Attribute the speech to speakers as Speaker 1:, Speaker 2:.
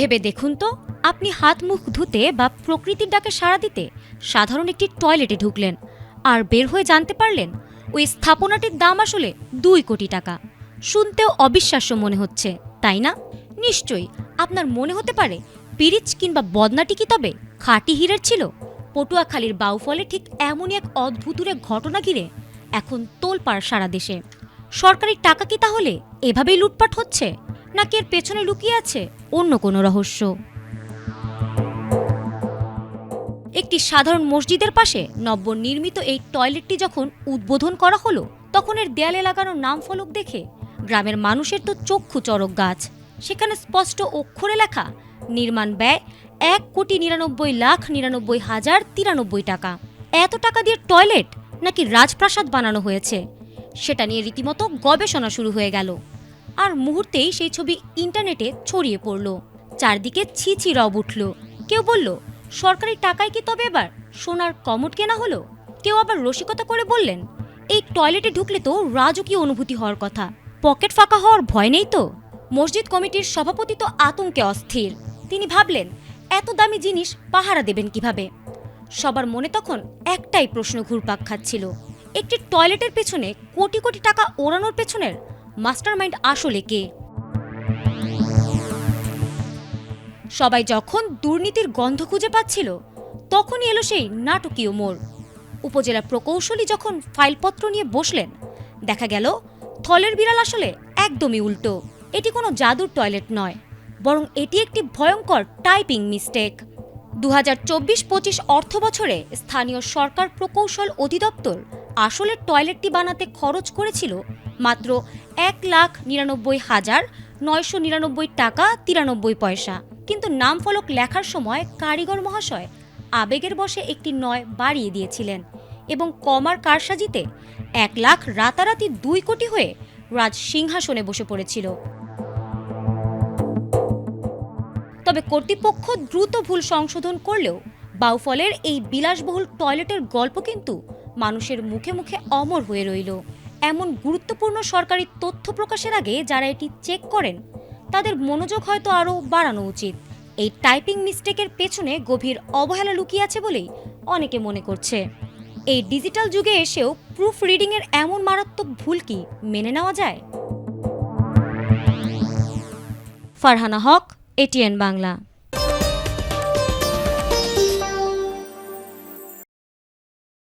Speaker 1: ভেবে দেখুন তো, আপনি হাত মুখ ধুতে বা প্রকৃতির ডাকে সাড়া দিতে সাধারণ একটি টয়লেটে ঢুকলেন, আর বের হয়ে জানতে পারলেন ওই স্থাপনাটির দাম আসলে 2 কোটি টাকা। শুনতেও অবিশ্বাস্য মনে হচ্ছে, তাই না? নিশ্চয়ই আপনার মনে হতে পারে, পিরিচ কিংবা বদনাটি কি তবে খাঁটি হীরের ছিল? পটুয়াখালীর বাউফলে ঠিক এমনই এক অদ্ভুতুরে ঘটনা ঘিরে এখন তোলপাড় সারা দেশে। সরকারি টাকা কি তাহলে এভাবেই লুটপাট হচ্ছে, নাকি এর পেছনে লুকিয়ে আছে অন্য কোনো রহস্য? একটি সাধারণ মসজিদের পাশে নবনির্মিত এই টয়লেটটি যখন উদ্বোধন করা হলো, তখন এর দেয়ালে লাগানো নাম ফলক দেখে গ্রামের মানুষের তো চক্ষু চড়ক গাছ। সেখানে স্পষ্ট অক্ষরে লেখা, নির্মাণ ব্যয় 1,99,99,093 টাকা। এত টাকা দিয়ে টয়লেট নাকি রাজপ্রাসাদ বানানো হয়েছে, সেটা নিয়ে রীতিমতো গবেষণা শুরু হয়ে গেল। আর মুহূর্তেই সেই ছবি ইন্টারনেটে ছড়িয়ে পড়ল। চারদিকে ছি ছি রব উঠল। কেউ বলল, সরকারি টাকায় কি তবে এবার সোনার কমোড কেনা হলো? কেউ আবার রসিকতা করে বললেন, এই টয়লেটে ঢুকলে তো রাজকীয় অনুভূতি হওয়ার কথা, পকেট ফাঁকা হওয়ার ভয় নেই তো? মসজিদ কমিটির সভাপতি তো আতঙ্কে অস্থির। তিনি ভাবলেন, এত দামি জিনিস পাহারা দেবেন কিভাবে? সবার মনে তখন একটাই প্রশ্ন ঘুরপাক খাচ্ছিল, একটি টয়লেটের পেছনে কোটি কোটি টাকা ওড়ানোর পেছনের মাস্টারমাইন্ড আসলে কে? সবাই যখন দুর্নীতির গন্ধ খুঁজে পাচ্ছিল, তখনই এলো সেই নাটকীয় মোড়। উপজেলা প্রকৌশলী যখন ফাইলপত্র নিয়ে বসলেন, দেখা গেল থলের বিড়াল আসলে একদমই উল্টো। এটি কোনো জাদুর টয়লেট নয়, বরং এটি একটি ভয়ঙ্কর টাইপিং মিস্টেক। 2024-25 অর্থ বছরে স্থানীয় সরকার প্রকৌশল অধিদপ্তর আসলে টয়লেটটি বানাতে খরচ করেছিল মাত্র 1,99,999 টাকা 93 পয়সা। কিন্তু নাম ফলক লেখার সময় কারিগর মহাশয় আবেগের বশে একটি 9 বাড়িয়ে দিয়েছিলেন, এবং কমার কারসাজিতে 1 লাখ রাতারাতি 2 কোটি হয়ে রাজ সিংহাসনে বসে পড়েছিল। তবে কর্তৃপক্ষ দ্রুত ভুল সংশোধন করলেও বাউফলের এই বিলাসবহুল টয়লেটের গল্প কিন্তু মানুষের মুখে মুখে অমর হয়ে রইল। এমন গুরুত্বপূর্ণ সরকারি তথ্য প্রকাশের আগে যারা এটি চেক করেন, তাদের মনোযোগ হয়তো আরও বাড়ানো উচিত। এই টাইপিং মিস্টেকের পেছনে গভীর অবহেলা লুকিয়ে আছে বলেই অনেকে মনে করছে। এই ডিজিটাল যুগে এসেও প্রুফ রিডিংয়ের এমন মারাত্মক ভুল কি মেনে নেওয়া যায়? ফারহানা হক, ATN বাংলা।